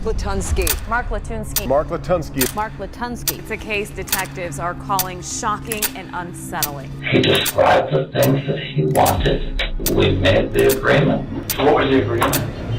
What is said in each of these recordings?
Latunsky. Mark Latunsky. Mark Latunsky. Mark Latunsky. It's a case detectives are calling shocking and unsettling. He described the things that he wanted. We made the agreement. What was the agreement?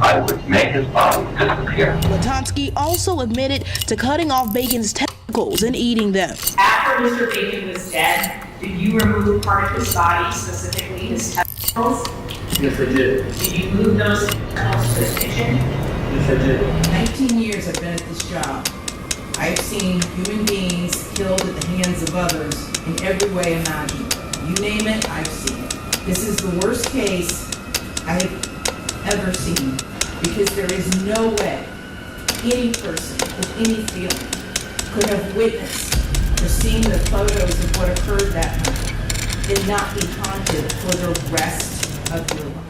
I would make his body disappear. Latunsky also admitted to cutting off Bacon's testicles and eating them. After Mr. Bacon was dead, did you remove part of his body, specifically his testicles? Yes, I did. Did you move those testicles to the kitchen? Yes, I did. 19 years I've been at this job. I've seen human beings killed at the hands of others in every way imaginable. You name it, I've seen it. This is the worst case I've ever seen, because there is no way any person with any feeling could have witnessed or seen the photos of what occurred that night and not be haunted for the rest of your life.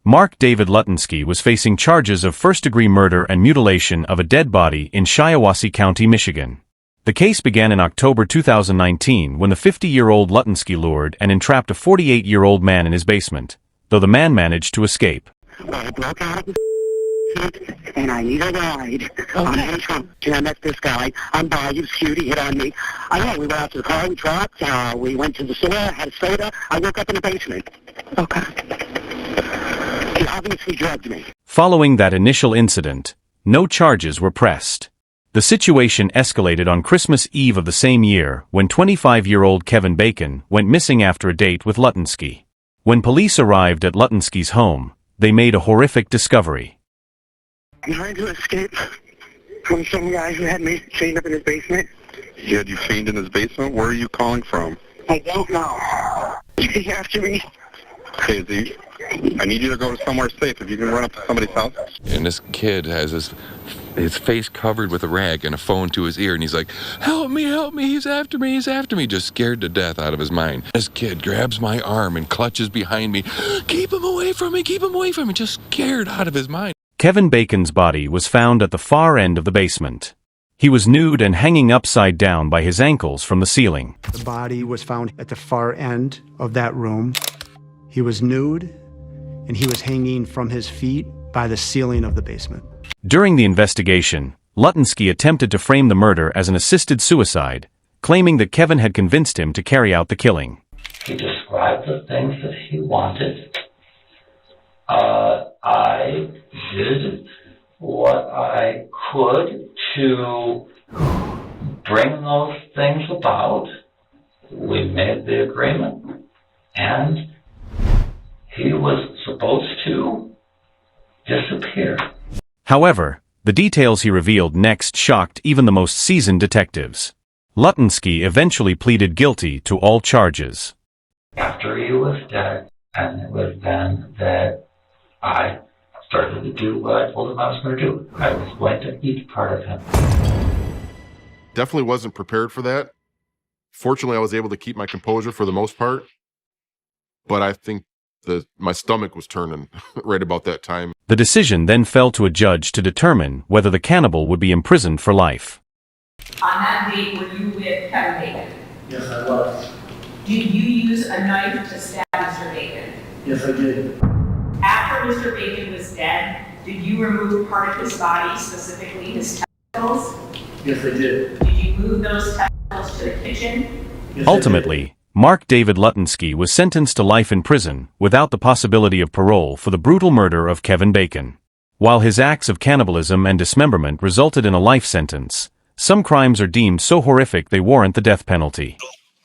Mark David Latunsky was facing charges of first-degree murder and mutilation of a dead body in Shiawassee County, Michigan. The case began in October 2019 when the 50-year-old Latunsky lured and entrapped a 48-year-old man in his basement, though the man managed to escape. I broke out of the and I need a ride on a trunk. And I met this guy on Bayou Cute. He hit on me. I know, we went out to the car, we dropped, we went to the store, had a soda. I woke up in the basement. Okay. He obviously drugged me. Following that initial incident, no charges were pressed. The situation escalated on Christmas Eve of the same year when 25-year-old Kevin Bacon went missing after a date with Latunsky. When police arrived at Latunsky's home, they made a horrific discovery. I'm trying to escape from some guy who had me chained up in his basement. He had you chained in his basement? Where are you calling from? I don't know. He's after me. Hey, Z, I need you to go to somewhere safe. If you can run up to somebody's house. And this kid has his face covered with a rag and a phone to his ear, and he's like, help me, he's after me, just scared to death out of his mind. This kid grabs my arm and clutches behind me, keep him away from me, just scared out of his mind. Kevin Bacon's body was found at the far end of the basement. He was nude and hanging upside down by his ankles from the ceiling. The body was found at the far end of that room. He was nude, and he was hanging from his feet by the ceiling of the basement. During the investigation, Latunsky attempted to frame the murder as an assisted suicide, claiming that Kevin had convinced him to carry out the killing. He described the things that he wanted. I did what I could to bring those things about. We made the agreement, and he was supposed to disappear. However, the details he revealed next shocked even the most seasoned detectives. Latunsky eventually pleaded guilty to all charges. After he was dead, and it was then that I started to do what I told him I was going to do. I was going to eat part of him. Definitely wasn't prepared for that. Fortunately, I was able to keep my composure for the most part. But I think my stomach was turning right about that time. The decision then fell to a judge to determine whether the cannibal would be imprisoned for life. On that date, were you with Kevin Bacon? Yes, I was. Did you use a knife to stab Mr. Bacon? Yes, I did. After Mr. Bacon was dead, did you remove part of his body, specifically his testicles? Yes, I did. Did you move those testicles to the kitchen? Yes, Ultimately, Mark David Latunsky was sentenced to life in prison without the possibility of parole for the brutal murder of Kevin Bacon. While his acts of cannibalism and dismemberment resulted in a life sentence, some crimes are deemed so horrific they warrant the death penalty.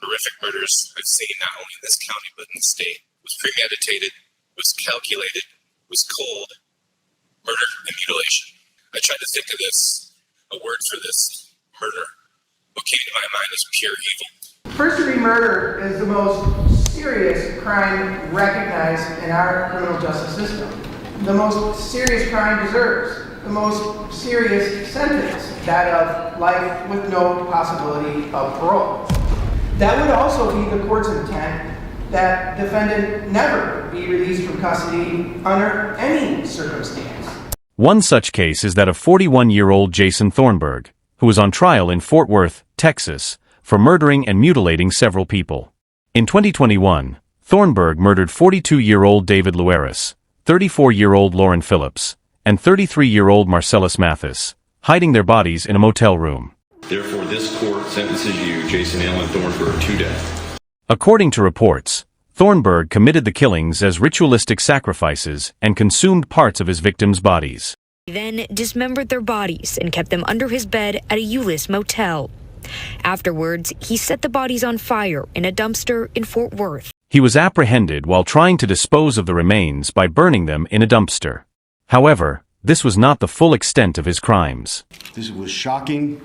Horrific murders I've seen not only in this county but in the state. It was premeditated, was calculated, was cold. Murder and mutilation. I tried to think of a word for this. Murder. What came to my mind was pure evil. First-degree murder is the most serious crime recognized in our criminal justice system. The most serious crime deserves the most serious sentence, that of life with no possibility of parole. That would also be the court's intent that defendant never be released from custody under any circumstance. One such case is that of 41-year-old Jason Thornburg, who was on trial in Fort Worth, Texas, for murdering and mutilating several people. In 2021, Thornburg murdered 42-year-old David Luaris, 34-year-old Lauren Phillips, and 33-year-old Marcellus Mathis, hiding their bodies in a motel room. Therefore, this court sentences you, Jason Allen Thornburg, to death. According to reports, Thornburg committed the killings as ritualistic sacrifices and consumed parts of his victims' bodies. He then dismembered their bodies and kept them under his bed at a Euless motel. Afterwards, he set the bodies on fire in a dumpster in Fort Worth. He was apprehended while trying to dispose of the remains by burning them in a dumpster. However, this was not the full extent of his crimes. This was shocking.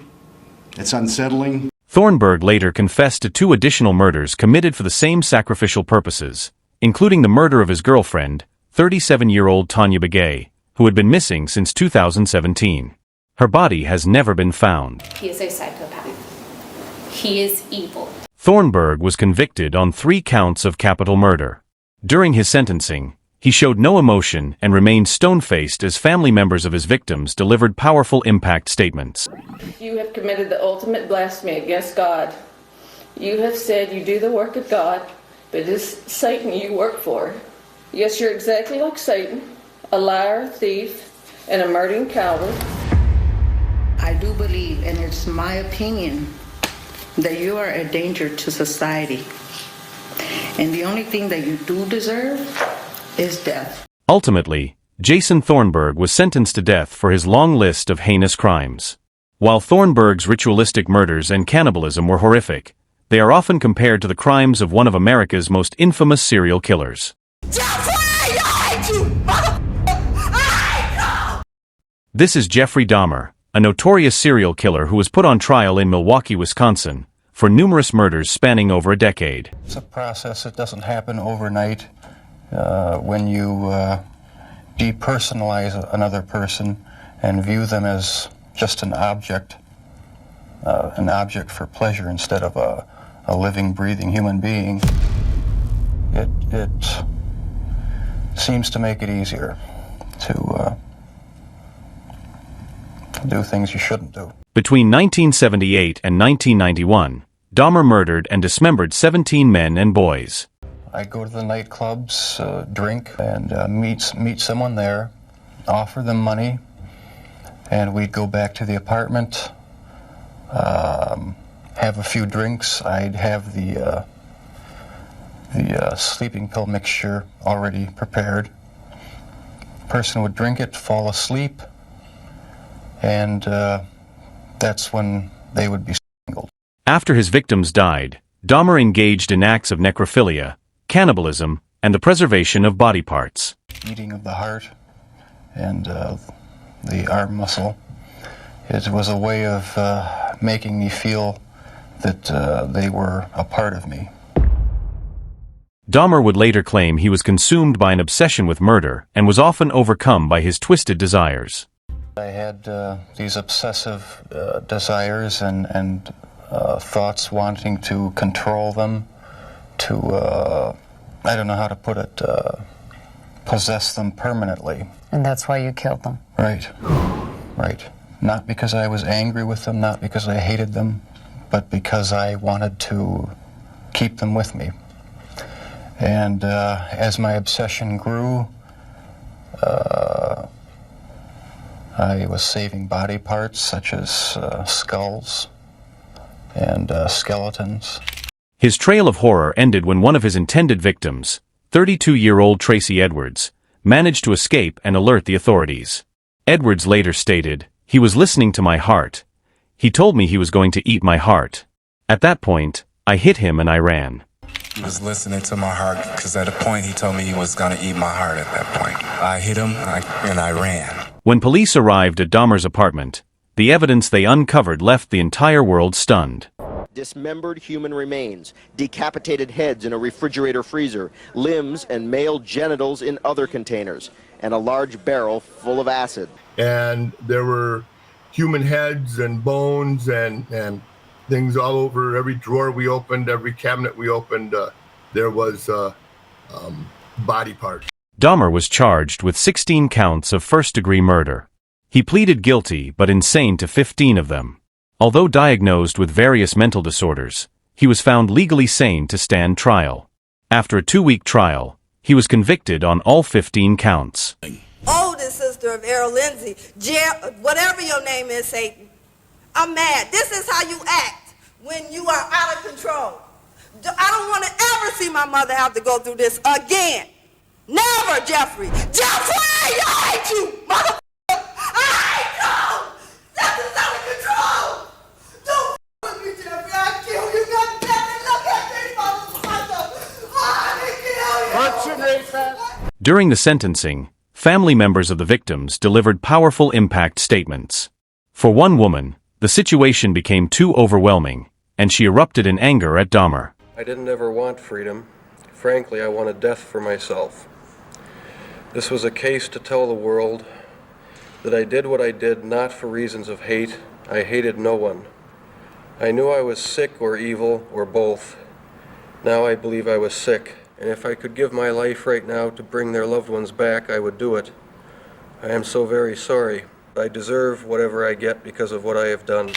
It's unsettling. Thornburg later confessed to 2 additional murders committed for the same sacrificial purposes, including the murder of his girlfriend, 37-year-old Tanya Begay, who had been missing since 2017. Her body has never been found. He is a psychopath. He is evil. Thornburg was convicted on 3 counts of capital murder. During his sentencing, he showed no emotion and remained stone-faced as family members of his victims delivered powerful impact statements. You have committed the ultimate blasphemy against God. You have said you do the work of God, but it is Satan you work for. Yes, you're exactly like Satan, a liar, a thief, and a murdering coward. I do believe, and it's my opinion, that you are a danger to society. And the only thing that you do deserve is death. Ultimately, Jason Thornburg was sentenced to death for his long list of heinous crimes. While Thornburg's ritualistic murders and cannibalism were horrific, they are often compared to the crimes of one of America's most infamous serial killers. This is Jeffrey Dahmer, a notorious serial killer who was put on trial in Milwaukee, Wisconsin, for numerous murders spanning over a decade. It's a process. It doesn't happen overnight. When you depersonalize another person and view them as just an object for pleasure instead of a living, breathing human being, it seems to make it easier to do things you shouldn't do. Between 1978 and 1991, Dahmer murdered and dismembered 17 men and boys. I go to the nightclubs, drink, and meet someone there, offer them money, and we'd go back to the apartment, have a few drinks. I'd have the sleeping pill mixture already prepared. The person would drink it, fall asleep, and that's when they would be strangled. After his victims died, Dahmer engaged in acts of necrophilia, cannibalism, and the preservation of body parts. Eating of the heart and the arm muscle. It was a way of making me feel that they were a part of me. Dahmer would later claim he was consumed by an obsession with murder and was often overcome by his twisted desires. I had these obsessive desires and thoughts wanting to control them, to, I don't know how to put it, possess them permanently. And that's why you killed them? Right, right. Not because I was angry with them, not because I hated them, but because I wanted to keep them with me. And as my obsession grew, I was saving body parts such as skulls and skeletons. His trail of horror ended when one of his intended victims, 32-year-old Tracy Edwards, managed to escape and alert the authorities. Edwards later stated, "He was listening to my heart. He told me he was going to eat my heart. At that point, I hit him and I ran." He was listening to my heart because at a point he told me he was going to eat my heart at that point. I hit him and I ran. When police arrived at Dahmer's apartment, the evidence they uncovered left the entire world stunned. Dismembered human remains, decapitated heads in a refrigerator freezer, limbs and male genitals in other containers, and a large barrel full of acid. And there were human heads and bones and things all over. Every drawer we opened, every cabinet we opened, there was body parts. Dahmer was charged with 16 counts of first-degree murder. He pleaded guilty but insane to 15 of them. Although diagnosed with various mental disorders, he was found legally sane to stand trial. After a 2-week trial, he was convicted on all 15 counts. oldest sister of Errol Lindsay, whatever your name is, Satan. I'm mad. This is how you act when you are out of control. I don't want to ever see my mother have to go through this again. Never, Jeffrey. Jeffrey, I hate you, motherfucker. I hate you. This is out of control. Don't with me, Jeffrey. I'll kill you. God damn it. Look at me, motherfucker. I kill you. During the sentencing, family members of the victims delivered powerful impact statements. For one woman, the situation became too overwhelming, and she erupted in anger at Dahmer. I didn't ever want freedom. Frankly, I wanted death for myself. This was a case to tell the world that I did what I did not for reasons of hate. I hated no one. I knew I was sick or evil or both. Now I believe I was sick, and if I could give my life right now to bring their loved ones back, I would do it. I am so very sorry. I deserve whatever I get because of what I have done.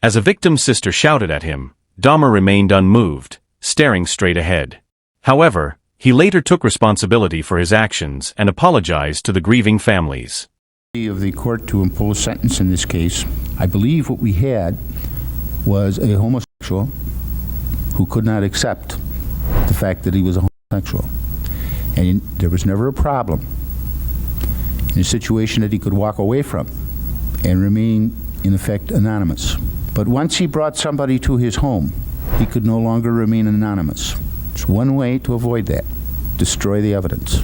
As a victim's sister shouted at him, Dahmer remained unmoved, staring straight ahead. However, he later took responsibility for his actions and apologized to the grieving families. Of the court to impose sentence in this case, I believe what we had was a homosexual who could not accept the fact that he was a homosexual. And there was never a problem in a situation that he could walk away from and remain, in effect, anonymous. But once he brought somebody to his home, he could no longer remain anonymous. There's one way to avoid that: destroy the evidence.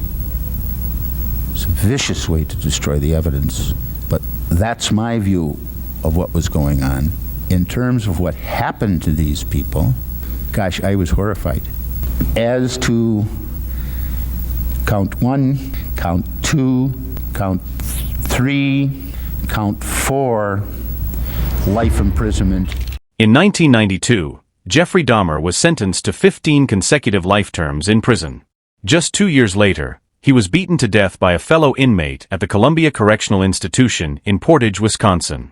It's a vicious way to destroy the evidence, but that's my view of what was going on. In terms of what happened to these people, gosh, I was horrified. As to count 1, count 2, count 3, count 4, life imprisonment. In 1992, Jeffrey Dahmer was sentenced to 15 consecutive life terms in prison. Just 2 years later, he was beaten to death by a fellow inmate at the Columbia Correctional Institution in Portage, Wisconsin.